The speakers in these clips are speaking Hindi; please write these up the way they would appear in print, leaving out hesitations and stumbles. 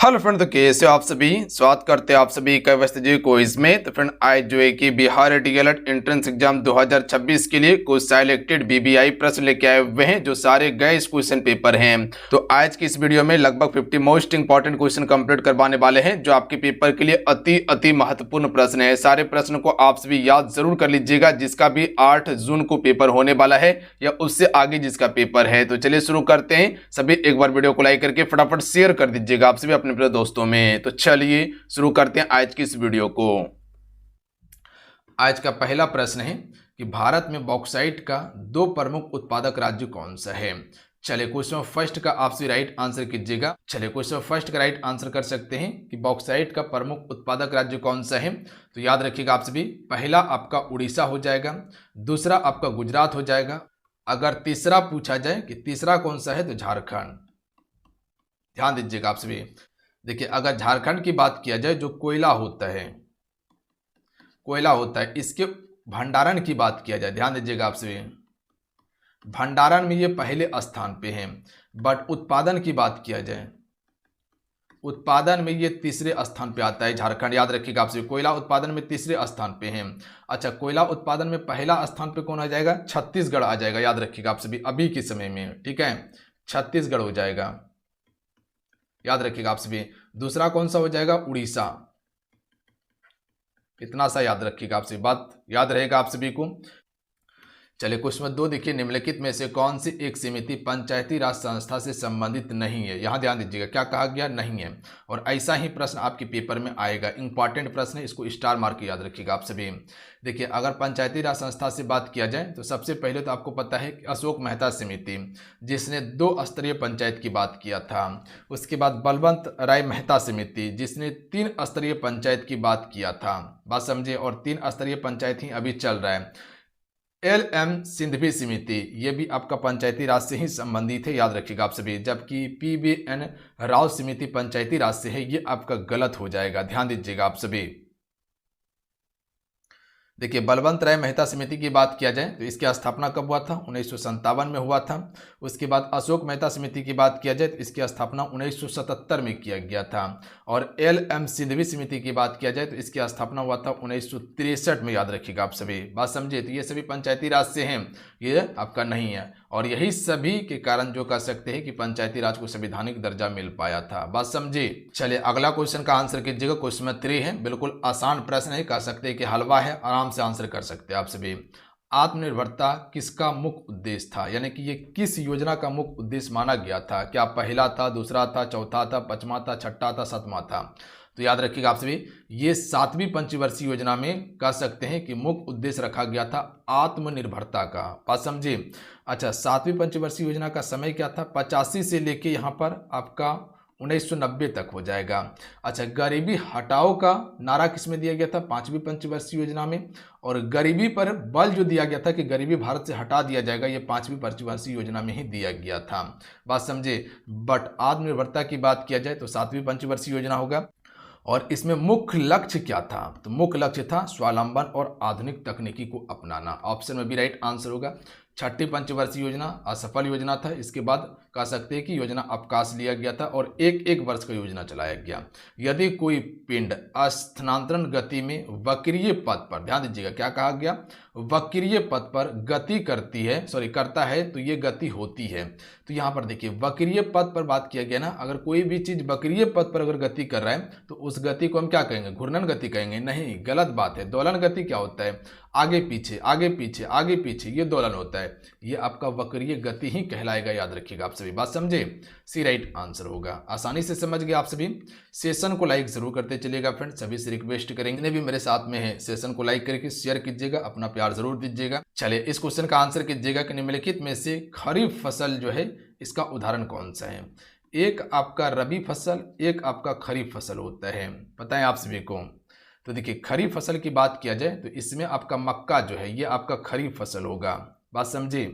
हेलो फ्रेंड, तो कैसे हो आप सभी। स्वागत करते हैं आप सभी का व्यस्त जी क्विज में। तो फ्रेंड आज जो है कि बिहार डीएलएड एंट्रेंस एग्जाम 2026 के लिए कुछ सिलेक्टेड बीबीआई प्रश्न लेके आए हुए हैं जो सारे गए क्वेश्चन पेपर हैं। तो आज की इस वीडियो में लगभग 50 मोस्ट इंपॉर्टेंट क्वेश्चन कंप्लीट करवाने वाले हैं जो आपके पेपर के लिए अति महत्वपूर्ण प्रश्न है। सारे प्रश्न को आप सभी याद जरूर कर लीजिएगा, जिसका भी 8 जून को पेपर होने वाला है या उससे आगे जिसका पेपर है। तो चलिए शुरू करते हैं। सभी एक बार वीडियो को लाइक करके फटाफट शेयर कर दीजिएगा आप सभी अपने प्रिय दोस्तों में। तो चलिए शुरू करते हैं आज की इस वीडियो को। आज का पहला प्रश्न है कि भारत में बॉक्साइट का 2 प्रमुख उत्पादक राज्य कौन सा है। चलिए क्वेश्चन फर्स्ट का आप सभी राइट आंसर कीजिएगा। चलिए क्वेश्चन फर्स्ट का राइट आंसर कर सकते हैं कि बॉक्साइट का प्रमुख उत्पादक राज्य कौन सा है। तो याद रखिएगा आप सभी, पहला आपका उड़ीसा हो जाएगा, दूसरा आपका गुजरात हो जाएगा। अगर तीसरा पूछा जाए कि तीसरा कौन सा है तो झारखंड। ध्यान दीजिएगा आप सभी। देखिए, अगर झारखंड की बात किया जाए जो कोयला होता है, इसके भंडारण की बात किया जाए, ध्यान दीजिएगा आप सभी, भंडारण में ये पहले स्थान पे है। बट उत्पादन की बात किया जाए, उत्पादन में ये तीसरे स्थान पे आता है झारखंड। याद रखिएगा आप सभी, कोयला उत्पादन में तीसरे स्थान पे है। अच्छा, कोयला उत्पादन में पहला स्थान पे कौन आ जाएगा? छत्तीसगढ़ आ जाएगा। याद रखिएगा आप सभी, अभी के समय में, ठीक है, छत्तीसगढ़ हो जाएगा। याद रखिएगा आप सभी। दूसरा कौन सा हो जाएगा? उड़ीसा। इतना सा याद रखिएगा आप सभी, बात याद रहेगा आप सभी को। चलिए क्वेश्चन 2 देखिए, निम्नलिखित में से कौन सी एक समिति पंचायती राज संस्था से संबंधित नहीं है। यहां ध्यान दीजिएगा, क्या कहा गया? नहीं है। और ऐसा ही प्रश्न आपके पेपर में आएगा, इंपॉर्टेंट प्रश्न है, इसको स्टार मार्क याद रखिएगा आप सभी। देखिए, अगर पंचायती राज संस्था से बात किया जाए तो सबसे पहले तो आपको पता है कि अशोक मेहता समिति, जिसने 2 स्तरीय पंचायत की बात किया था। उसके बाद बलवंत राय मेहता समिति, जिसने 3 स्तरीय पंचायत की बात किया था। बात समझे, और 3 स्तरीय पंचायत ही अभी चल रहा है। LM सिंधवी समिति, ये भी आपका पंचायती राज से ही संबंधित है, याद रखिएगा आप सभी। जबकि PBN राव समिति पंचायती राज से है, ये आपका गलत हो जाएगा, ध्यान दीजिएगा आप सभी। देखिए, बलवंत राय मेहता समिति की बात किया जाए तो इसकी स्थापना कब हुआ था? 1957 में हुआ था। उसके बाद अशोक मेहता समिति की बात किया जाए तो इसकी स्थापना 1977 में किया गया था। और LM सिंधवी समिति की बात किया जाए तो इसकी स्थापना हुआ था 1963 में, याद रखिएगा आप सभी। बात समझे, तो ये सभी पंचायती राज से हैं, ये आपका नहीं है। और यही सभी के कारण जो कह सकते हैं कि पंचायती राज को संवैधानिक दर्जा मिल पाया था। बात समझे। चलिए अगला क्वेश्चन का आंसर कीजिएगा। क्वेश्चन 3 है, बिल्कुल आसान प्रश्न है, कह सकते हैं कि हलवा है, आराम से आंसर कर सकते हैं आप सभी। आत्मनिर्भरता किसका मुख्य उद्देश्य था, यानी कि ये किस योजना का मुख्य उद्देश्य माना गया था? क्या पहला था, दूसरा था, चौथा था, 5वां था, 6ठा था, 7वां था? तो याद रखिएगा आप सभी, ये 7वीं पंचवर्षीय योजना में कह सकते हैं कि मुख्य उद्देश्य रखा गया था आत्मनिर्भरता का। बात समझे। अच्छा, 7वीं पंचवर्षीय योजना का समय क्या था? 85 से लेके यहाँ पर आपका 1990 तक हो जाएगा। अच्छा, गरीबी हटाओ का नारा किसमें दिया गया था? 5वीं पंचवर्षीय योजना में। और गरीबी पर बल जो दिया गया था कि गरीबी भारत से हटा दिया जाएगा, ये 5वीं पंचवर्षीय योजना में ही दिया गया था। बात समझे। बट आत्मनिर्भरता की बात किया जाए तो 7वीं पंचवर्षीय योजना होगा। और इसमें मुख्य लक्ष्य क्या था? तो मुख्य लक्ष्य था स्वावलंबन और आधुनिक तकनीकी को अपनाना। ऑप्शन में भी राइट आंसर होगा। 6ठी पंचवर्षीय योजना असफल योजना था। इसके बाद कह सकते हैं कि योजना अवकाश लिया गया था और एक वर्ष का योजना चलाया गया। यदि कोई पिंड स्थानांतरण गति में वक्रीय पथ पर, ध्यान दीजिएगा, क्या कहा गया? वक्रीय पथ पर गति करता है तो ये गति होती है। तो यहाँ पर देखिए, वक्रीय पथ पर बात किया गया ना। अगर कोई भी चीज वक्रीय पथ पर अगर गति कर रहा है तो उस गति को हम क्या कहेंगे? घूर्णन गति कहेंगे? नहीं, गलत बात है। दोलन गति क्या होता है? आगे पीछे आगे पीछे आगे पीछे, ये दोलन होता है। ये आपका वक्रीय गति ही कहलाएगा, याद रखिएगा आप सभी। बात समझे। सी राइट आंसर होगा। आसानी से समझ गए आप सभी। सेशन को लाइक जरूर करते चलिएगा फ्रेंड, सभी से रिक्वेस्ट करेंगे, जितने भी मेरे साथ में है सेशन को लाइक करके शेयर कीजिएगा, अपना प्यार जरूर दीजिएगा। चलिए इस क्वेश्चन का आंसर कीजिएगा कि निम्नलिखित में से खरीफ फसल जो है इसका उदाहरण कौन सा है? एक आपका रबी फसल, एक आपका खरीफ फसल होता है, पता है आप सभी को। तो देखिए, खरीफ फसल की बात किया जाए तो इसमें आपका मक्का जो है ये आपका खरीफ फसल होगा। बात समझे।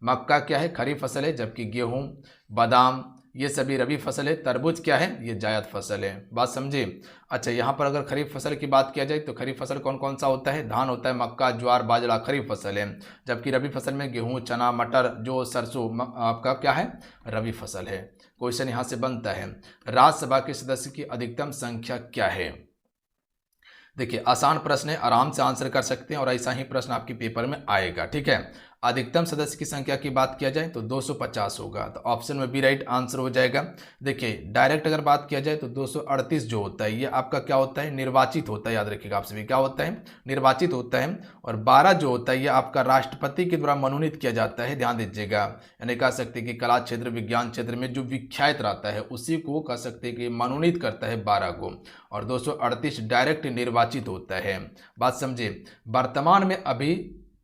मक्का क्या है? खरीफ फसल है। जबकि गेहूं, बादाम, ये सभी रबी फसल है। तरबूज क्या है? ये जायद फसल है। बात समझे। अच्छा, यहाँ पर अगर खरीफ फसल की बात किया जाए तो खरीफ फसल कौन कौन सा होता है? धान होता है, मक्का, ज्वार, बाजरा खरीफ फसल है। जबकि रबी फसल में गेहूं, चना, मटर, जो सरसों आपका क्या है? रबी फसल है। क्वेश्चन यहाँ से बनता है, राज्यसभा के सदस्य की अधिकतम संख्या क्या है। देखिए आसान प्रश्न है, आराम से आंसर कर सकते हैं और ऐसा ही प्रश्न आपके पेपर में आएगा। ठीक है, अधिकतम सदस्य की संख्या की बात किया जाए तो 250 होगा, तो ऑप्शन में बी राइट आंसर हो जाएगा। देखिए डायरेक्ट अगर बात किया जाए तो 238 जो होता है ये आपका क्या होता है, निर्वाचित होता है। याद रखिएगा आप सभी, क्या होता है, निर्वाचित होता है। और 12 जो होता है ये आपका राष्ट्रपति के द्वारा मनोनीत किया जाता है। ध्यान दीजिएगा, यानी कह सकते हैं कि कला क्षेत्र, विज्ञान क्षेत्र में जो विख्यात रहता है उसी को कह सकते हैं कि मनोनीत करता है 12 को, और 238 डायरेक्ट निर्वाचित होता है। बात समझे। वर्तमान में अभी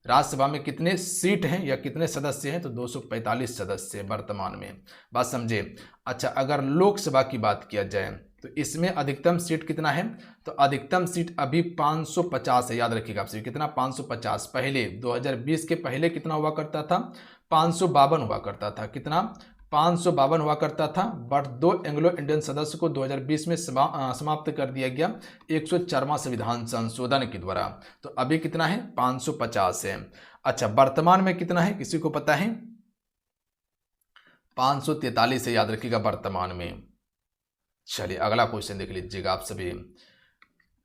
राज्यसभा में कितने सीट हैं या कितने सदस्य हैं, तो 245 सदस्य हैं वर्तमान में। बात समझे। अच्छा, अगर लोकसभा की बात किया जाए तो इसमें अधिकतम सीट कितना है, तो अधिकतम सीट अभी 550 है। याद रखिएगा आपसे, कितना, 550। पहले 2020 के पहले कितना हुआ करता था, 552 हुआ करता था। कितना, 552 हुआ करता था। बट 2 एंग्लो इंडियन सदस्य को 2020 में समाप्त कर दिया गया 104वां संविधान संशोधन के द्वारा। तो अभी कितना है, 550 है। अच्छा, वर्तमान में कितना है, किसी को पता है, 543 है। याद रखिएगा वर्तमान में। चलिए अगला क्वेश्चन देख लीजिएगा आप सभी।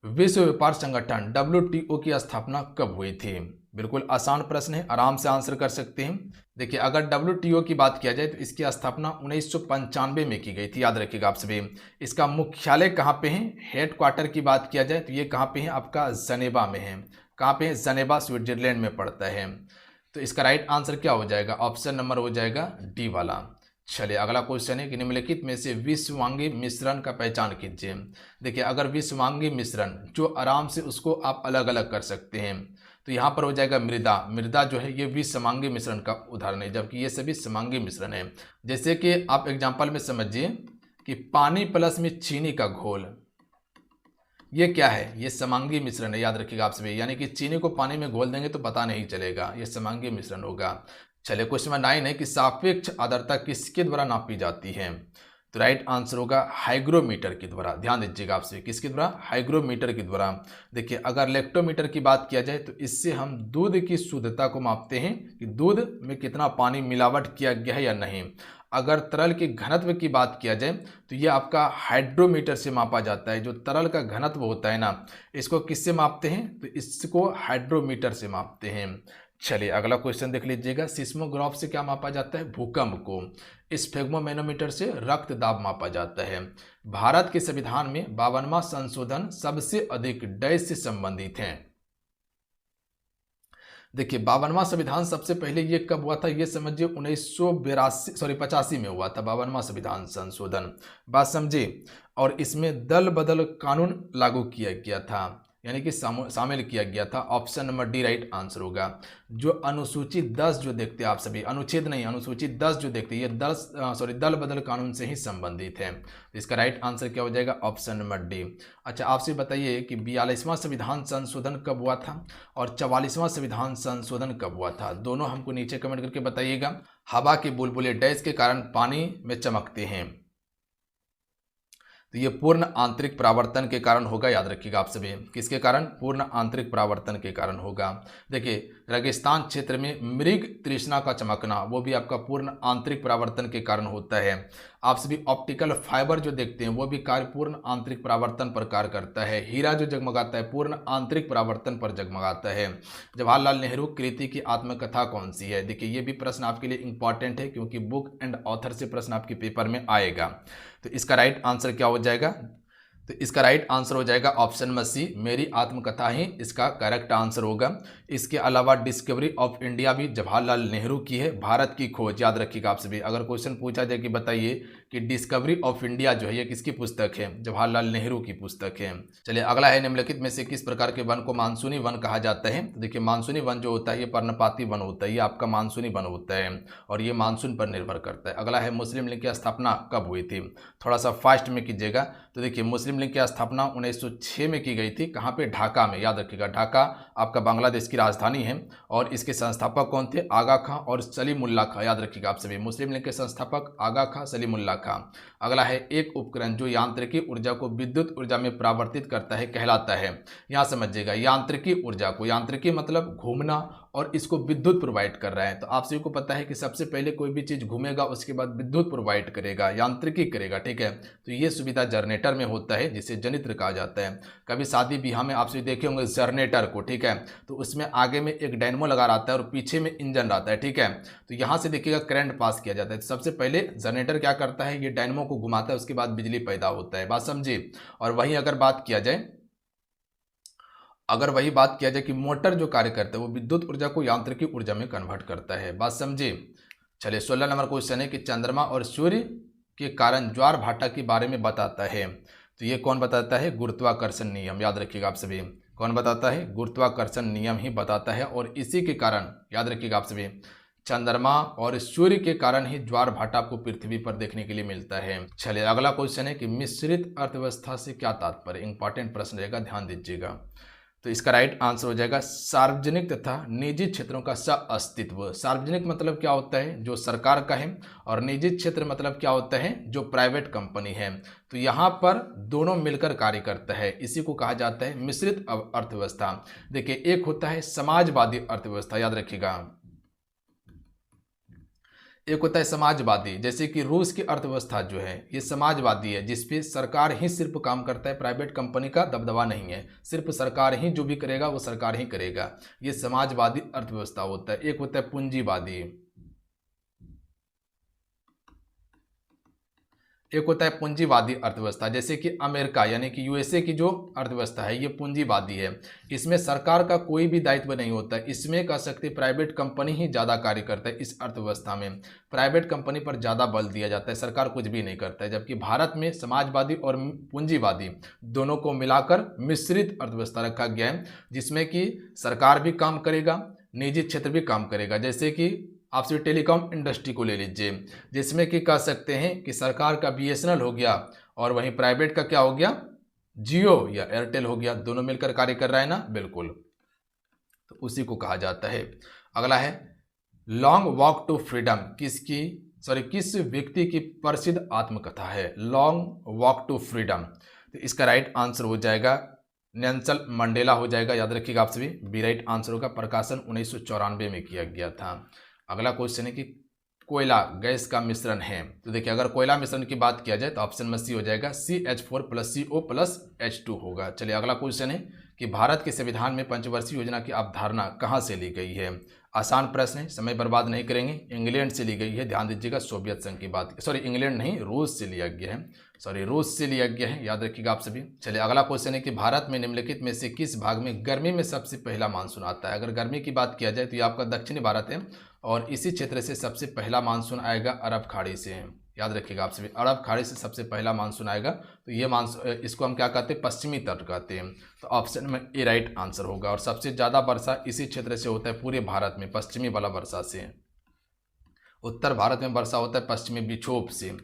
विश्व व्यापार संगठन WTO की स्थापना कब हुई थी। बिल्कुल आसान प्रश्न है, आराम से आंसर कर सकते हैं। देखिए अगर WTO की बात किया जाए तो इसकी स्थापना 1995 में की गई थी। याद रखिएगा आप सभी। इसका मुख्यालय कहाँ पे है, हेडक्वार्टर की बात किया जाए तो ये कहाँ पे है, आपका जनेवा में है। कहाँ पे है, जनेवा स्विट्जरलैंड में पड़ता है। तो इसका राइट आंसर क्या हो जाएगा, ऑप्शन नंबर हो जाएगा डी वाला। चलिए अगला क्वेश्चन है कि निम्नलिखित में से विषवांगी मिश्रण का पहचान कीजिए। देखिए अगर विषवांगी मिश्रण जो आराम से उसको आप अलग अलग कर सकते हैं, तो यहाँ पर हो जाएगा मृदा। मृदा जो है ये विषवांगी मिश्रण का उदाहरण है, जबकि ये सभी समांगी मिश्रण है। जैसे कि आप एग्जाम्पल में समझिए कि पानी प्लस में चीनी का घोल, ये क्या है, ये समांगी मिश्रण है। याद रखिएगा आप सभी, यानी कि चीनी को पानी में घोल देंगे तो पता नहीं चलेगा, ये समांगी मिश्रण होगा। चलिए क्वेश्चन नंबर 9 है कि सापेक्ष आर्द्रता किसके द्वारा नापी जाती है। तो राइट आंसर होगा हाइग्रोमीटर के द्वारा। ध्यान दीजिएगा आपसे, किसके द्वारा, हाइग्रोमीटर के द्वारा। देखिए अगर लेक्टोमीटर की बात किया जाए तो इससे हम दूध की शुद्धता को मापते हैं कि दूध में कितना पानी मिलावट किया गया है या नहीं। अगर तरल के घनत्व की बात किया जाए तो ये आपका हाइड्रोमीटर से मापा जाता है। जो तरल का घनत्व होता है ना, इसको किससे मापते हैं, तो इसको हाइड्रोमीटर से मापते हैं। चलिए अगला क्वेश्चन देख लीजिएगा। सिस्मोग्राफ से क्या मापा जाता है, भूकंप को। स्फेग्मोमेनोमीटर से रक्त दाब मापा जाता है। भारत के संविधान में 52वां संशोधन सबसे अधिक डैश से संबंधित है। देखिए 52वां संविधान सबसे पहले ये कब हुआ था, ये समझिए 85 में हुआ था 52वां संविधान संशोधन। बात समझे। और इसमें दल बदल कानून लागू किया गया था, यानी कि शामिल किया गया था। Option number D right answer होगा। जो अनुसूची 10 जो देखते हैं आप सभी, अनुच्छेद नहीं, अनुसूची 10 जो देखते हैं ये दल बदल कानून से ही संबंधित है। तो इसका राइट आंसर क्या हो जाएगा, ऑप्शन नंबर डी। अच्छा आपसे बताइए कि 42वां संविधान संशोधन कब हुआ था और 44वां संविधान संशोधन कब हुआ था, दोनों हमको नीचे कमेंट करके बताइएगा। हवा के बुलबुले डैश के कारण पानी में चमकते हैं, तो ये पूर्ण आंतरिक परावर्तन के कारण होगा। याद रखिएगा आप सभी, किसके कारण, पूर्ण आंतरिक परावर्तन के कारण होगा। देखिए रेगिस्तान क्षेत्र में मृग तृष्णा का चमकना, वो भी आपका पूर्ण आंतरिक परावर्तन के कारण होता है। आप सभी ऑप्टिकल फाइबर जो देखते हैं वो भी कार्य पूर्ण आंतरिक परावर्तन पर कार्य करता है। हीरा जो जगमगाता है पूर्ण आंतरिक परावर्तन पर जगमगाता है। जवाहरलाल नेहरू कृति की आत्मकथा कौन सी है। देखिए ये भी प्रश्न आपके लिए इंपॉर्टेंट है, क्योंकि बुक एंड ऑथर से प्रश्न आपके पेपर में आएगा। तो इसका राइट आंसर क्या हो जाएगा, तो इसका राइट आंसर हो जाएगा ऑप्शन नंबर सी, मेरी आत्मकथा ही इसका करेक्ट आंसर होगा। इसके अलावा डिस्कवरी ऑफ इंडिया भी जवाहरलाल नेहरू की है। भारत की खोज, याद रखिएगा आप सभी, अगर क्वेश्चन पूछा जाए कि बताइए कि डिस्कवरी ऑफ इंडिया जो है ये किसकी पुस्तक है, जवाहरलाल नेहरू की पुस्तक है। चलिए अगला है, निम्नलिखित में से किस प्रकार के वन को मानसूनी वन कहा जाता है। तो देखिए मानसूनी वन जो होता है ये पर्णपाती वन होता है, ये आपका मानसूनी वन होता है और ये मानसून पर निर्भर करता है। अगला है, मुस्लिम लीग की स्थापना कब हुई थी, थोड़ा सा फास्ट में कीजिएगा। तो देखिए मुस्लिम लीग की स्थापना 1906 में की गई थी। कहाँ पे, ढाका में। याद रखिएगा ढाका आपका बांग्लादेश की राजधानी है और इसके संस्थापक कौन थे, आगा खां और सलीमुल्लाह खां। याद रखिएगा आप सभी, मुस्लिम लीग के संस्थापक आगा खां, सलीमुल्लाह खां। अगला है, एक उपकरण जो यांत्रिकी ऊर्जा को विद्युत ऊर्जा में परिवर्तित करता है कहलाता है। यहाँ समझिएगा यांत्रिकी ऊर्जा को, यांत्रिकी मतलब घूमना और इसको विद्युत प्रोवाइड कर रहा है। तो आप सभी को पता है कि सबसे पहले कोई भी चीज़ घूमेगा उसके बाद विद्युत प्रोवाइड करेगा, यांत्रिकी करेगा, ठीक है। तो ये सुविधा जनरेटर में होता है जिसे जनित्र कहा जाता है। कभी शादी ब्याह में आप सभी देखे होंगे जनरेटर को, ठीक है। तो उसमें आगे में एक डायनेमो लगा रहता है और पीछे में इंजन रहता है, ठीक है। तो यहाँ से देखिएगा करंट पास किया जाता है। तो सबसे पहले जनरेटर क्या करता है, ये डायनेमो को घुमाता है, उसके बाद बिजली पैदा होता है। बात समझिए। और वहीं अगर बात किया जाए कि मोटर जो कार्य करता है वो विद्युत ऊर्जा को यांत्रिकी ऊर्जा में कन्वर्ट करता है। बात समझिए। चलिए 16 नंबर क्वेश्चन है कि चंद्रमा और सूर्य के कारण ज्वार भाटा के बारे में बताता है। तो ये कौन बताता है, गुरुत्वाकर्षण नियम। याद रखिएगा आप सभी, कौन बताता है, गुरुत्वाकर्षण नियम ही बताता है। और इसी के कारण याद रखिएगा आप सभी, चंद्रमा और सूर्य के कारण ही ज्वार भाटा आपको पृथ्वी पर देखने के लिए मिलता है। चलिए अगला क्वेश्चन है कि मिश्रित अर्थव्यवस्था से क्या तात्पर्य। इंपॉर्टेंट प्रश्न रहेगा, ध्यान दीजिएगा। तो इसका राइट आंसर हो जाएगा सार्वजनिक तथा निजी क्षेत्रों का सह-अस्तित्व। सार्वजनिक मतलब क्या होता है, जो सरकार का है, और निजी क्षेत्र मतलब क्या होता है, जो प्राइवेट कंपनी है। तो यहाँ पर दोनों मिलकर कार्य करता है, इसी को कहा जाता है मिश्रित अर्थव्यवस्था। देखिए एक होता है समाजवादी अर्थव्यवस्था, याद रखिएगा, एक होता है समाजवादी, जैसे कि रूस की अर्थव्यवस्था जो है ये समाजवादी है, जिसपे सरकार ही सिर्फ काम करता है, प्राइवेट कंपनी का दबदबा नहीं है, सिर्फ सरकार ही जो भी करेगा वो सरकार ही करेगा। ये समाजवादी अर्थव्यवस्था होता है। एक होता है पूंजीवादी, एक होता है पूंजीवादी अर्थव्यवस्था, जैसे कि अमेरिका यानी कि यूएसए की जो अर्थव्यवस्था है ये पूंजीवादी है। इसमें सरकार का कोई भी दायित्व नहीं होता है, इसमें कह सकते प्राइवेट कंपनी ही ज़्यादा कार्य करता है। इस अर्थव्यवस्था में प्राइवेट कंपनी पर ज़्यादा बल दिया जाता है, सरकार कुछ भी नहीं करता है। जबकि भारत में समाजवादी और पूंजीवादी दोनों को मिलाकर मिश्रित अर्थव्यवस्था रखा गया है, जिसमें कि सरकार भी काम करेगा, निजी क्षेत्र भी काम करेगा। जैसे कि आप सभी टेलीकॉम इंडस्ट्री को ले लीजिए, जिसमें कि कह सकते हैं कि सरकार का बीएसएनएल हो गया और वहीं प्राइवेट का क्या हो गया, जियो या एयरटेल हो गया, दोनों मिलकर कार्य कर रहा है ना, बिल्कुल। तो उसी को कहा जाता है। अगला है लॉन्ग वॉक टू फ्रीडम, किस व्यक्ति की प्रसिद्ध आत्मकथा है, लॉन्ग वॉक टू फ्रीडम। तो इसका राइट आंसर हो जाएगा नेल्सन मंडेला हो जाएगा, याद रखिएगा आप सभी, बी राइट आंसर होगा। प्रकाशन 1994 में किया गया था। अगला क्वेश्चन है कि कोयला गैस का मिश्रण है। तो देखिए अगर कोयला मिश्रण की बात किया जाए तो ऑप्शन में सी हो जाएगा, CH4 + CO + H2 होगा। चलिए अगला क्वेश्चन है कि भारत के संविधान में पंचवर्षीय योजना की अवधारणा कहाँ से ली गई है। आसान प्रश्न है, समय बर्बाद नहीं करेंगे। इंग्लैंड से ली गई है, ध्यान दीजिएगा, सोवियत संघ की बात, सॉरी इंग्लैंड नहीं, रूस से लिया गया है, रूस से लिया गया है, याद रखिएगा आप सभी। चलिए अगला क्वेश्चन है कि भारत में निम्नलिखित में से किस भाग में गर्मी में सबसे पहला मानसून आता है। अगर गर्मी की बात किया जाए तो ये आपका दक्षिणी भारत है और इसी क्षेत्र से सबसे पहला मानसून आएगा अरब खाड़ी से, याद रखिएगा आप सभी, अरब खाड़ी से सबसे पहला मानसून आएगा। तो ये मानसून, इसको हम क्या कहते हैं, पश्चिमी तट कहते हैं। तो ऑप्शन में ए राइट आंसर होगा। और सबसे ज़्यादा वर्षा इसी क्षेत्र से होता है पूरे भारत में, पश्चिमी वाला वर्षा से। उत्तर भारत में वर्षा होता है पश्चिमी विक्षोभ से।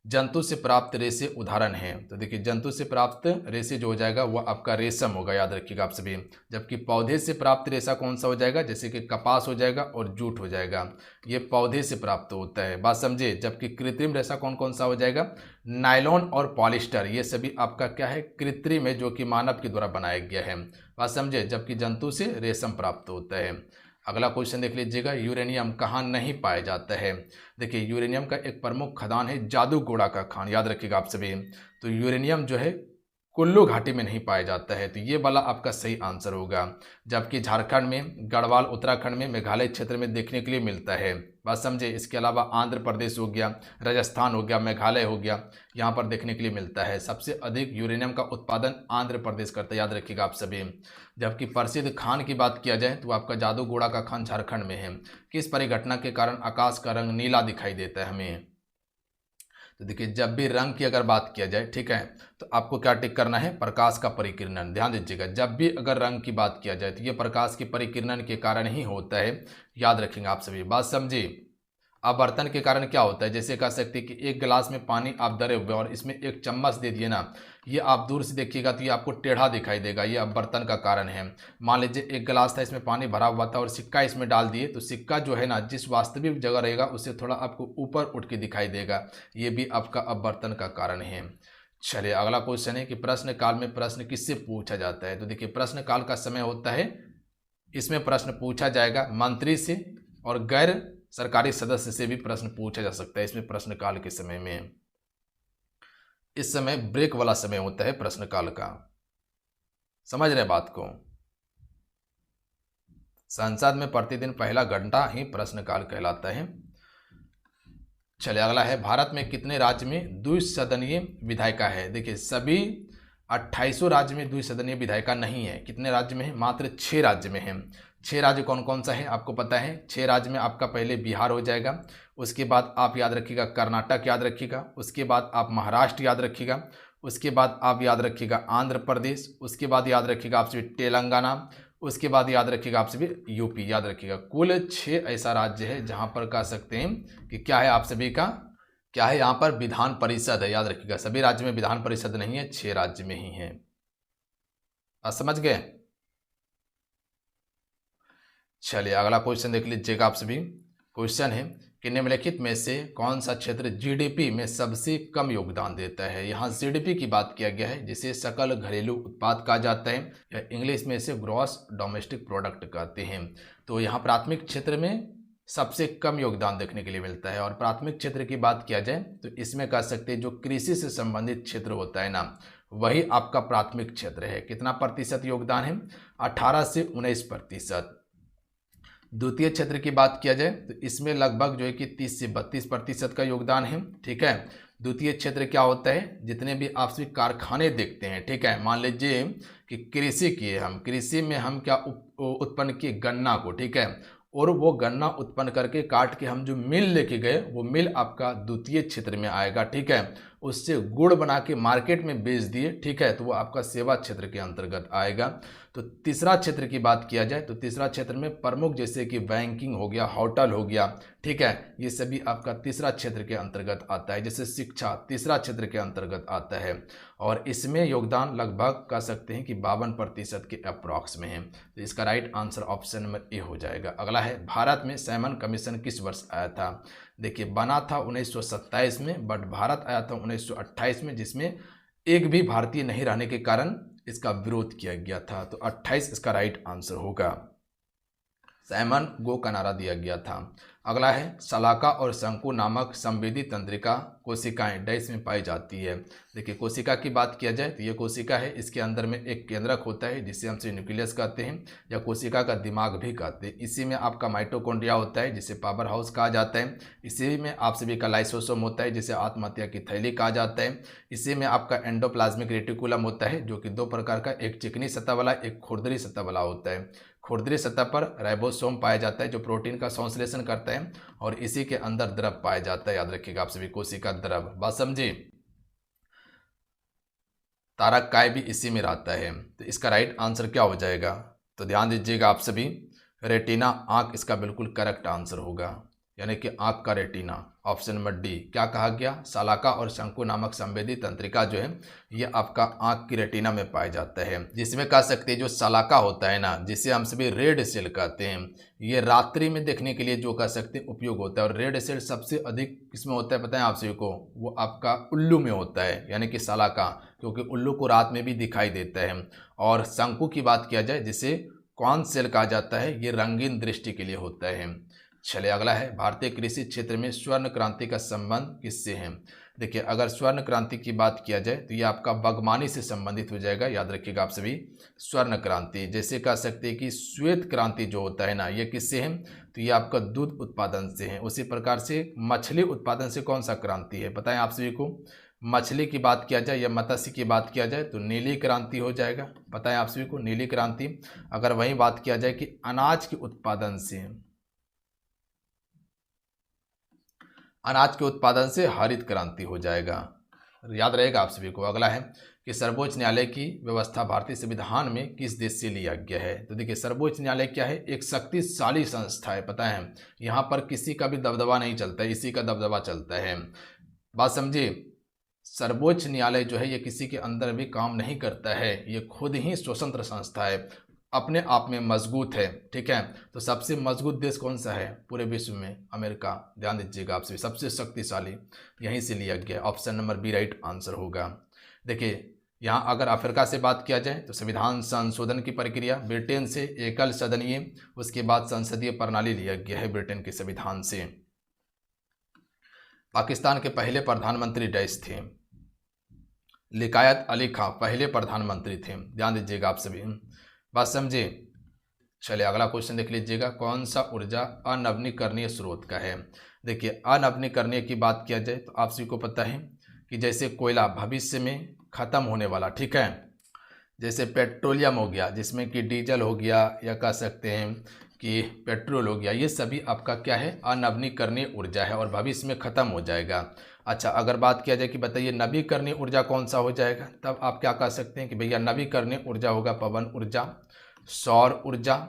जंतु से प्राप्त रेशे उदाहरण हैं। तो देखिए जंतु से प्राप्त रेशे जो हो जाएगा वो आपका रेशम होगा, याद रखिएगा आप सभी। जबकि पौधे से प्राप्त रेशा कौन सा हो जाएगा, जैसे कि कपास हो जाएगा और जूट हो जाएगा, ये पौधे से प्राप्त होता है, बात समझे। जबकि कृत्रिम रेशा कौन कौन सा हो जाएगा, नायलॉन और पॉलिस्टर, ये सभी आपका क्या है, कृत्रिम है, जो कि मानव के द्वारा बनाया गया है, बात समझे। जबकि जंतु से रेशम प्राप्त होता है। अगला क्वेश्चन देख लीजिएगा, यूरेनियम कहाँ नहीं पाया जाता है। देखिए यूरेनियम का एक प्रमुख खदान है जादूगोड़ा का खान, याद रखिएगा आप सभी। तो यूरेनियम जो है कुल्लू घाटी में नहीं पाया जाता है, तो ये वाला आपका सही आंसर होगा। जबकि झारखंड में, गढ़वाल उत्तराखंड में, मेघालय क्षेत्र में देखने के लिए मिलता है, बात समझे। इसके अलावा आंध्र प्रदेश हो गया, राजस्थान हो गया, मेघालय हो गया, यहाँ पर देखने के लिए मिलता है। सबसे अधिक यूरेनियम का उत्पादन आंध्र प्रदेश करता है, याद रखिएगा आप सभी। जबकि प्रसिद्ध खान की बात किया जाए तो आपका जादूगोड़ा का खान झारखंड में है। किस परिघटना के कारण आकाश का रंग नीला दिखाई देता है हमें। तो देखिए जब भी रंग की अगर बात किया जाए, ठीक है, तो आपको क्या टिक करना है, प्रकाश का परिकिरणन। ध्यान दीजिएगा, जब भी अगर रंग की बात किया जाए तो ये प्रकाश के परिकिरणन के कारण ही होता है, याद रखेंगे आप सभी, बात समझिए। आवर्तन के कारण क्या होता है, जैसे कह सकते हैं कि एक गिलास में पानी आप धरे हुए और इसमें एक चम्मच दे दिए ना, ये आप दूर से देखिएगा तो ये आपको टेढ़ा दिखाई देगा, ये आवर्तन का कारण है। मान लीजिए एक गिलास था, इसमें पानी भरा हुआ था और सिक्का इसमें डाल दिए, तो सिक्का जो है ना जिस वास्तविक जगह रहेगा उससे थोड़ा आपको ऊपर उठ के दिखाई देगा, ये भी आपका आवर्तन का कारण है। चलिए अगला क्वेश्चन है कि प्रश्न काल में प्रश्न किससे पूछा जाता है। तो देखिए प्रश्न काल का समय होता है इसमें प्रश्न पूछा जाएगा मंत्री से और गैर सरकारी सदस्य से भी प्रश्न पूछा जा सकता है इसमें प्रश्नकाल के समय में। इस समय ब्रेक वाला समय होता है प्रश्नकाल का, समझ रहे बात को। संसद में प्रतिदिन पहला घंटा ही प्रश्नकाल कहलाता है। चलिए अगला है, भारत में कितने राज्य में द्विसदनीय विधायिका है? देखिए सभी 28 राज्य में द्विसदनीय विधायिका नहीं है। कितने राज्य में है? मात्र 6 राज्य में है। 6 राज्य कौन कौन सा है आपको पता है? 6 राज्य में आपका पहले बिहार हो जाएगा, उसके बाद आप याद रखिएगा कर्नाटक याद रखिएगा, उसके बाद आप महाराष्ट्र याद रखिएगा, उसके बाद आप याद रखिएगा आंध्र प्रदेश, उसके बाद याद रखिएगा आपसे भी तेलंगाना, उसके बाद याद रखिएगा आपसे भी यूपी याद रखिएगा। कुल 6 ऐसा राज्य है जहाँ पर कह सकते हैं कि क्या है आप सभी का, क्या है यहाँ पर विधान परिषद है। याद रखिएगा सभी राज्य में विधान परिषद नहीं है, 6 राज्य में ही है। समझ गए? चलिए अगला क्वेश्चन देख लीजिएगा आप सभी। क्वेश्चन है कि निम्नलिखित में से कौन सा क्षेत्र जीडीपी में सबसे कम योगदान देता है? यहाँ जीडीपी की बात किया गया है जिसे सकल घरेलू उत्पाद कहा जाता है या इंग्लिश में इसे ग्रॉस डोमेस्टिक प्रोडक्ट कहते हैं। तो यहाँ प्राथमिक क्षेत्र में सबसे कम योगदान देखने के लिए मिलता है। और प्राथमिक क्षेत्र की बात किया जाए तो इसमें कह सकते हैं जो कृषि से संबंधित क्षेत्र होता है ना, वही आपका प्राथमिक क्षेत्र है। कितना प्रतिशत योगदान है? 18 से 19%। द्वितीय क्षेत्र की बात किया जाए तो इसमें लगभग जो है कि 30 से 32% का योगदान है। ठीक है, द्वितीय क्षेत्र क्या होता है? जितने भी आपसी कारखाने देखते हैं, ठीक है, मान लीजिए कि कृषि किए हम, कृषि में हम क्या उत्पन्न किए? गन्ना को, ठीक है, और वो गन्ना उत्पन्न करके काट के हम जो मिल लेके गए, वो मिल आपका द्वितीय क्षेत्र में आएगा। ठीक है, उससे गुड़ बना के मार्केट में बेच दिए, ठीक है, तो वो आपका सेवा क्षेत्र के अंतर्गत आएगा। तो तीसरा क्षेत्र की बात किया जाए तो तीसरा क्षेत्र में प्रमुख जैसे कि बैंकिंग हो गया, होटल हो गया, ठीक है, ये सभी आपका तीसरा क्षेत्र के अंतर्गत आता है। जैसे शिक्षा तीसरा क्षेत्र के अंतर्गत आता है और इसमें योगदान लगभग कह सकते हैं कि 52% के अप्रॉक्स में है। तो इसका right answer option number A हो जाएगा। अगला है, भारत में साइमन कमीशन किस वर्ष आया था? देखिए बना था 1927 में, बट भारत आया था 1928 में, जिसमें एक भी भारतीय नहीं रहने के कारण इसका विरोध किया गया था। तो 28 इसका राइट आंसर होगा। साइमन गो का नारा दिया गया था। अगला है, शलाका और शंकु नामक संवेदी तंत्रिका कोशिकाएं डैश में पाई जाती है। देखिए कोशिका की बात किया जाए तो ये कोशिका है, इसके अंदर में एक केंद्रक होता है जिसे हम न्यूक्लियस कहते हैं या कोशिका का दिमाग भी कहते हैं। इसी में आपका माइटोकॉन्ड्रिया होता है जिसे पावर हाउस कहा जाता है। इसी में आप सभी का लाइसोसोम होता है जिसे आत्महत्या की थैली कहा जाता है। इसी में आपका एंडोप्लाज्मिक रेटिकुलम होता है जो कि 2 प्रकार का, एक चिकनी सतह वाला, एक खुरदरी सतह वाला होता है। खुरदरी सतह पर राइबोसोम पाया जाता है जो प्रोटीन का संश्लेषण करता है और इसी के अंदर द्रव पाया जाता है। याद रखिएगा आप सभी, कोशिका द्रव, बात समझे। तारक काय भी इसी में रहता है। तो इसका राइट आंसर क्या हो जाएगा? तो ध्यान दीजिएगा आप सभी, रेटिना आंख इसका बिल्कुल करेक्ट आंसर होगा, यानी कि आंख का रेटिना। ऑप्शन नंबर डी क्या कहा गया? शलाका और शंकु नामक संवेदी तंत्रिका जो है ये आपका आंख की रेटिना में पाया जाता है। जिसमें कह सकते हैं जो शलाका होता है ना, जिसे हम सभी रेड सेल कहते हैं, ये रात्रि में देखने के लिए जो कह सकते हैं उपयोग होता है। और रेड सेल सबसे अधिक किसमें होता है पता है आप सभी को? वो आपका उल्लू में होता है, यानी कि शलाका, क्योंकि उल्लू को रात में भी दिखाई देता है। और शंकु की बात किया जाए जिसे कौन सेल कहा जाता है, ये रंगीन दृष्टि के लिए होता है। चलिए अगला है, भारतीय कृषि क्षेत्र में स्वर्ण क्रांति का संबंध किससे है? देखिए अगर स्वर्ण क्रांति की बात किया जाए तो ये आपका बागवानी से संबंधित हो जाएगा। याद रखिएगा आप सभी, स्वर्ण क्रांति जैसे कह सकते हैं कि श्वेत क्रांति जो होता है ना, ये किससे है? तो ये आपका दूध उत्पादन से है। उसी प्रकार से मछली उत्पादन से कौन सा क्रांति है बताएं आप सभी को? मछली की बात किया जाए या मत्स्य की बात किया जाए तो नीली क्रांति हो जाएगा। बताएं आप सभी को, नीली क्रांति। अगर वहीं बात किया जाए कि अनाज के उत्पादन से, अनाज के उत्पादन से हरित क्रांति हो जाएगा। याद रहेगा आप सभी को। अगला है कि सर्वोच्च न्यायालय की व्यवस्था भारतीय संविधान में किस देश से लिया गया है? तो देखिए सर्वोच्च न्यायालय क्या है? एक शक्तिशाली संस्था है, पता है, यहाँ पर किसी का भी दबदबा नहीं चलता है, इसी का दबदबा चलता है। बात समझिए, सर्वोच्च न्यायालय जो है ये किसी के अंदर भी काम नहीं करता है, ये खुद ही स्वतंत्र संस्था है, अपने आप में मजबूत है। ठीक है, तो सबसे मजबूत देश कौन सा है पूरे विश्व में? अमेरिका। ध्यान दीजिएगा आप सभी, सबसे शक्तिशाली यहीं से लिया गया। Option number B right answer होगा। देखिए यहाँ अगर अफ्रीका से बात किया जाए तो संविधान संशोधन की प्रक्रिया, ब्रिटेन से एकल सदनीय, उसके बाद संसदीय प्रणाली लिया गया है ब्रिटेन के संविधान से। पाकिस्तान के पहले प्रधानमंत्री डैश थे, लिकायत अली खां पहले प्रधानमंत्री थे, ध्यान दीजिएगा आप सभी, बात समझे। चलिए अगला क्वेश्चन देख लीजिएगा, कौन सा ऊर्जा अनवीकरणीय स्रोत का है। देखिए अनवीकरणीय की बात किया जाए तो आप सभी को पता है कि जैसे कोयला भविष्य में खत्म होने वाला, ठीक है, जैसे पेट्रोलियम हो गया जिसमें कि डीजल हो गया या कह सकते हैं कि पेट्रोल हो गया, ये सभी आपका क्या है, अनवीकरणीय ऊर्जा है और भविष्य में खत्म हो जाएगा। अच्छा अगर बात किया जाए कि बताइए नवीकरणीय ऊर्जा कौन सा हो जाएगा, तब आप क्या कह सकते हैं कि भैया नवीकरणीय ऊर्जा होगा पवन ऊर्जा, सौर ऊर्जा,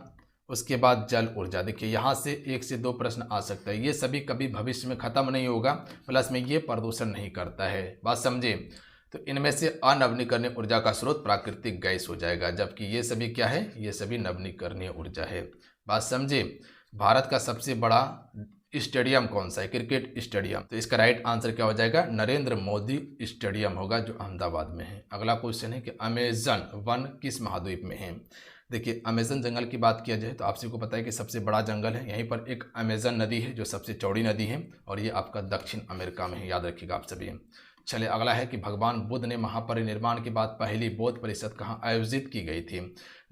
उसके बाद जल ऊर्जा। देखिए यहाँ से 1 से 2 प्रश्न आ सकता है, ये सभी कभी भविष्य में खत्म नहीं होगा, प्लस में ये प्रदूषण नहीं करता है, बात समझे। तो इनमें से अनवीकरणीय ऊर्जा का स्रोत प्राकृतिक गैस हो जाएगा, जबकि ये सभी क्या है, ये सभी नवीकरणीय ऊर्जा है, बात समझे। भारत का सबसे बड़ा स्टेडियम कौन सा है, क्रिकेट स्टेडियम, तो इसका राइट आंसर क्या हो जाएगा, नरेंद्र मोदी स्टेडियम होगा जो अहमदाबाद में है। अगला क्वेश्चन है कि अमेजन वन किस महाद्वीप में है। देखिए अमेजन जंगल की बात किया जाए तो आप सभी को पता है कि सबसे बड़ा जंगल है, यहीं पर एक अमेजन नदी है जो सबसे चौड़ी नदी है और ये आपका दक्षिण अमेरिका में है, याद रखिएगा आप सभी। चलिए अगला है कि भगवान बुद्ध ने महापरिनिर्वाण के बाद पहली बौद्ध परिषद कहाँ आयोजित की गई थी।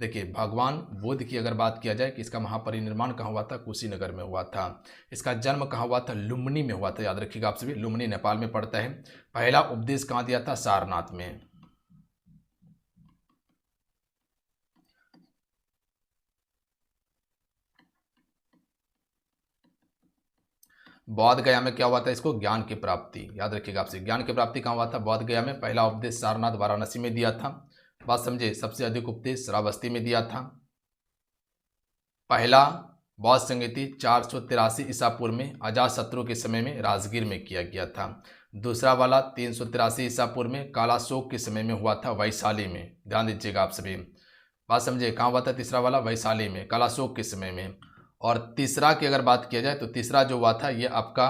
देखिए भगवान बुद्ध की अगर बात किया जाए कि इसका महापरिनिर्वाण कहाँ हुआ था, कुशीनगर में हुआ था। इसका जन्म कहाँ हुआ था, लुम्बिनी में हुआ था, याद रखिएगा आप सभी, लुम्बिनी नेपाल में पड़ता है। पहला उपदेश कहाँ दिया था, सारनाथ में। बौद्ध गया में क्या हुआ था, इसको ज्ञान की प्राप्ति, याद रखिएगा आपसे, ज्ञान की प्राप्ति कहाँ हुआ था, बौद्ध गया में। पहला उपदेश सारनाथ वाराणसी में दिया था, बात समझे। सबसे अधिक उपदेश श्रावस्ती में दिया था। पहला बौद्ध संगीति 483 ईसा पूर्व में अजातशत्रु के समय में राजगीर में किया गया था। दूसरा वाला 383 ईसा पूर्व में कालाशोक के समय में हुआ था वैशाली में, ध्यान दीजिएगा आप सभी, बात समझे। कहाँ हुआ था तीसरा वाला, वैशाली में, कालाशोक के समय में। और तीसरा की अगर बात किया जाए तो तीसरा जो हुआ था ये आपका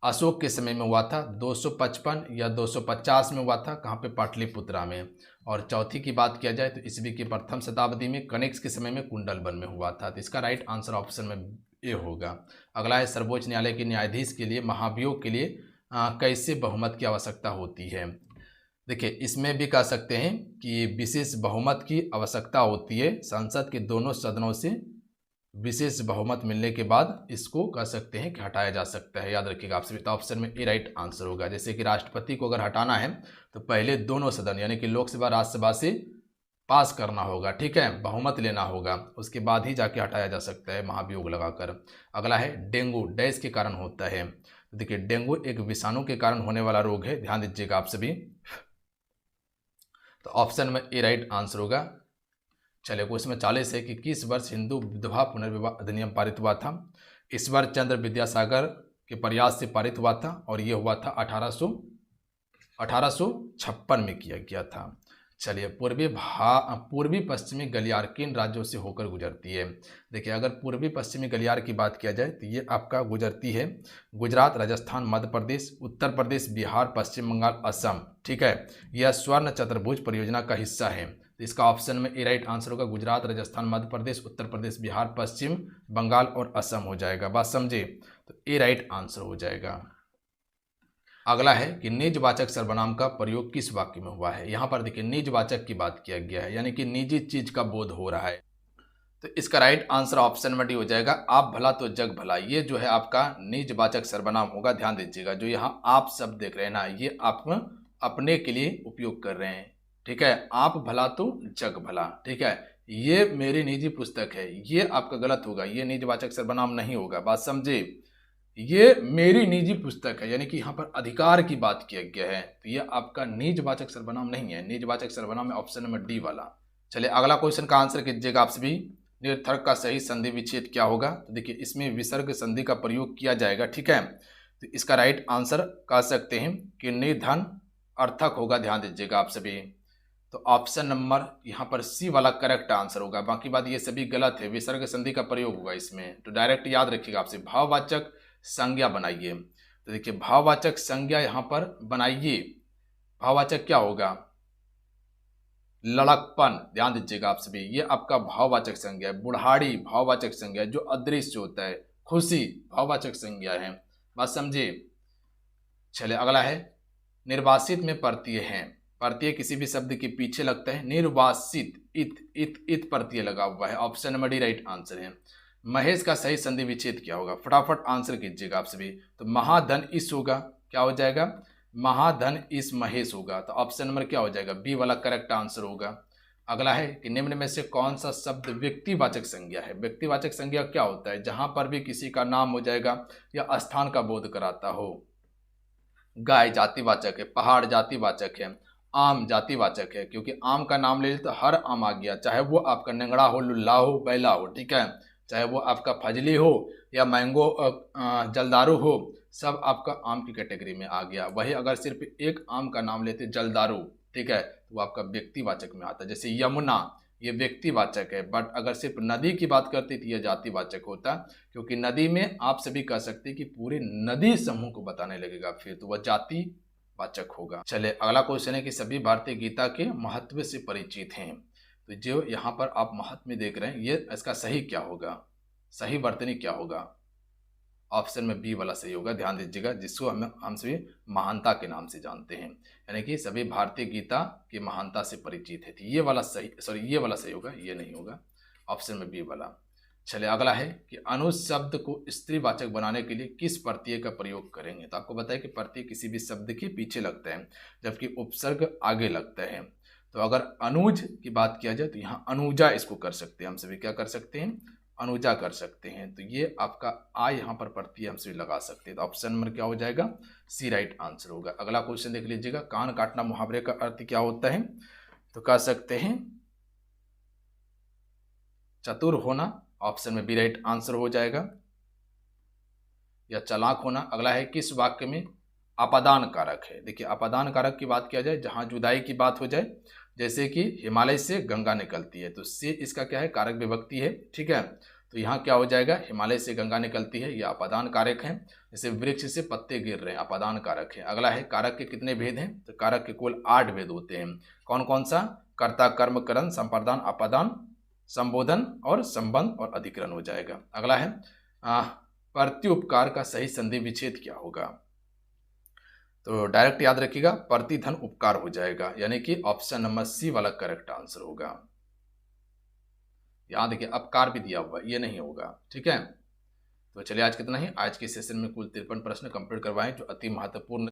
अशोक के समय में हुआ था, 255 या 250 में हुआ था, कहाँ पे, पाटलिपुत्रा में। और चौथी की बात किया जाए तो ईस्वी की प्रथम शताब्दी में कनिष्क के समय में कुंडलवन में हुआ था। तो इसका राइट आंसर ऑप्शन में ए होगा। अगला है सर्वोच्च न्यायालय के न्यायाधीश के लिए महाभियोग के लिए कैसे बहुमत की आवश्यकता होती है। देखिए इसमें भी कह सकते हैं कि विशेष बहुमत की आवश्यकता होती है, संसद के दोनों सदनों से विशेष बहुमत मिलने के बाद इसको कह सकते हैं कि हटाया जा सकता है, याद रखिएगा आप सभी। तो ऑप्शन में ए राइट आंसर होगा। जैसे कि राष्ट्रपति को अगर हटाना है तो पहले दोनों सदन यानी कि लोकसभा राज्यसभा से पास करना होगा, ठीक है, बहुमत लेना होगा, उसके बाद ही जाके हटाया जा सकता है महाभियोग लगाकर। अगला है डेंगू डैश के कारण होता है। तो देखिए डेंगू एक विषाणु के कारण होने वाला रोग है, ध्यान दीजिएगा आप सभी। तो ऑप्शन में ए राइट आंसर होगा। चलिए क्वेश्चन में 40 है कि किस वर्ष हिंदू विधवा पुनर्विवाह अधिनियम पारित हुआ था। ईश्वर चंद्र विद्यासागर के प्रयास से पारित हुआ था और ये हुआ था 1856 में किया गया था। चलिए पूर्वी पश्चिमी गलियार किन राज्यों से होकर गुजरती है। देखिए अगर पूर्वी पश्चिमी गलियार की बात किया जाए तो ये आपका गुजरती है गुजरात, राजस्थान, मध्य प्रदेश, उत्तर प्रदेश, बिहार, पश्चिम बंगाल, असम, ठीक है। यह स्वर्ण चतुर्भुज परियोजना का हिस्सा है। तो इसका ऑप्शन में ए राइट आंसर होगा, गुजरात, राजस्थान, मध्य प्रदेश, उत्तर प्रदेश, बिहार, पश्चिम बंगाल और असम हो जाएगा, बात समझे। तो ए राइट आंसर हो जाएगा। अगला है कि निजवाचक सर्वनाम का प्रयोग किस वाक्य में हुआ है। यहाँ पर देखिए निजवाचक की बात किया गया है, यानी कि निजी चीज का बोध हो रहा है। तो इसका राइट आंसर ऑप्शन में डी हो जाएगा, आप भला तो जग भला। ये जो है आपका निजवाचक सर्वनाम होगा, ध्यान दीजिएगा। जो यहाँ आप सब देख रहे हैं ना, ये आप अपने के लिए उपयोग कर रहे हैं, ठीक है, आप भला तो जग भला, ठीक है। ये मेरी निजी पुस्तक है, ये आपका गलत होगा, ये निजवाचक सर्वनाम नहीं होगा, बात समझे। ये मेरी निजी पुस्तक है, यानी कि यहाँ पर अधिकार की बात किया गया है, तो ये आपका निजवाचक सर्वनाम नहीं है। निजवाचक सर्वनाम में ऑप्शन नंबर डी वाला। चलिए अगला क्वेश्चन का आंसर कीजिएगा आप सभी। निरर्थक का सही संधि विच्छेद क्या होगा। तो देखिए इसमें विसर्ग संधि का प्रयोग किया जाएगा, ठीक है। तो इसका राइट आंसर कह सकते हैं कि निर्धन अर्थक होगा, ध्यान दीजिएगा आप सभी। तो ऑप्शन नंबर यहाँ पर सी वाला करेक्ट आंसर होगा, बाकी बात ये सभी गलत है। विसर्ग संधि का प्रयोग होगा इसमें, तो डायरेक्ट याद रखिएगा आपसे। भाववाचक संज्ञा बनाइए। तो देखिए भाववाचक संज्ञा यहाँ पर बनाइए, भाववाचक क्या होगा, लड़कपन, ध्यान दीजिएगा आप सभी, ये आपका भाववाचक संज्ञा है। बुढ़ाड़ी भाववाचक संज्ञा है, जो अदृश्य होता है। खुशी भाववाचक संज्ञा है। बात समझिए। चलिए अगला है निर्वासित में प्रत्यय है। प्रत्यय किसी भी शब्द के पीछे लगता है। निर्वासित, इत प्रत्यय लगा हुआ है। Option number D right answer है। महेश का सही संधि विच्छेद क्या होगा? फटाफट आंसर कीजिएगा आप सभी। तो महाधन इस होगा, क्या हो जाएगा? महाधन इस महेश होगा। तो ऑप्शन नंबर क्या हो जाएगा? बी वाला करेक्ट आंसर होगा। अगला है कि निम्न में से कौन सा शब्द व्यक्तिवाचक संज्ञा है? व्यक्तिवाचक संज्ञा क्या होता है? जहां पर भी किसी का नाम हो जाएगा या स्थान का बोध कराता हो। गाय जातिवाचक है, पहाड़ जातिवाचक है, आम जातिवाचक है, क्योंकि आम का नाम ले लेते तो हर आम आ गया, चाहे वो आपका नेंगड़ा हो, लुल्ला हो, बैला हो, ठीक है, चाहे वो आपका फजली हो या मैंगो जलदारू हो, सब आपका आम की कैटेगरी में आ गया। वही अगर सिर्फ एक आम का नाम लेते जलदारू, ठीक है, तो वो आपका व्यक्तिवाचक में आता है। जैसे यमुना, ये व्यक्तिवाचक है, बट अगर सिर्फ नदी की बात करते तो यह जातिवाचक होता, क्योंकि नदी में आप सभी कह सकते हैं कि पूरे नदी समूह को बताने लगेगा, फिर तो वह जातिवाचक होगा। चले अगला क्वेश्चन है कि सभी भारतीय गीता के महत्व से परिचित हैं। तो जो यहाँ पर आप महत्व में देख रहे हैं, ये इसका सही क्या होगा? सही वर्तनी क्या होगा? ऑप्शन में बी वाला सही होगा। ध्यान दीजिएगा, जिसको हम सभी महानता के नाम से जानते हैं, यानी कि सभी भारतीय गीता की महानता से परिचित है। ये वाला सही, सॉरी ये वाला सही होगा, ये नहीं होगा। ऑप्शन में बी वाला। चलिए अगला है कि अनुज शब्द को स्त्रीवाचक बनाने के लिए किस प्रत्यय का प्रयोग करेंगे? तो आपको बताया कि प्रत्यय किसी भी शब्द के पीछे लगता है, जबकि उपसर्ग आगे लगता है। तो अगर अनुज की बात किया जाए तो यहाँ अनुजा इसको कर सकते हैं, हम सभी क्या कर सकते हैं? अनुजा कर सकते हैं। तो ये आपका आ यहाँ पर प्रत्यय हम सभी लगा सकते हैं। तो ऑप्शन नंबर क्या हो जाएगा? सी राइट आंसर होगा। अगला क्वेश्चन देख लीजिएगा, कान काटना मुहावरे का अर्थ क्या होता है? तो कह सकते हैं चतुर होना, ऑप्शन में बी राइट आंसर हो जाएगा, या चालाक होना। अगला है किस वाक्य में अपादान कारक है? देखिए अपादान कारक की बात किया जाए, जहां जुदाई की बात हो जाए, जैसे कि हिमालय से गंगा निकलती है, तो से इसका क्या है? कारक विभक्ति है, ठीक है। तो यहाँ क्या हो जाएगा? हिमालय से गंगा निकलती है, यह अपादान कारक है। जैसे वृक्ष से पत्ते गिर रहे हैं, अपादान कारक है। अगला है कारक के कितने भेद हैं? तो कारक के कुल 8 भेद होते हैं। कौन कौन सा? कर्ता, कर्म, करण, संप्रदान, अपादान, संबोधन और संबंध और अधिकरण हो जाएगा। अगला है प्रत्युपकार का सही संधि विच्छेद क्या होगा? तो डायरेक्ट याद रखिएगा, प्रतिधन उपकार हो जाएगा, यानी कि ऑप्शन नंबर सी वाला करेक्ट आंसर होगा। याद देखिए अपकार भी दिया हुआ, ये नहीं होगा, ठीक है। तो चलिए आज कितना ही, आज के सेशन में कुल 53 प्रश्न कंप्लीट करवाएं, जो अति महत्वपूर्ण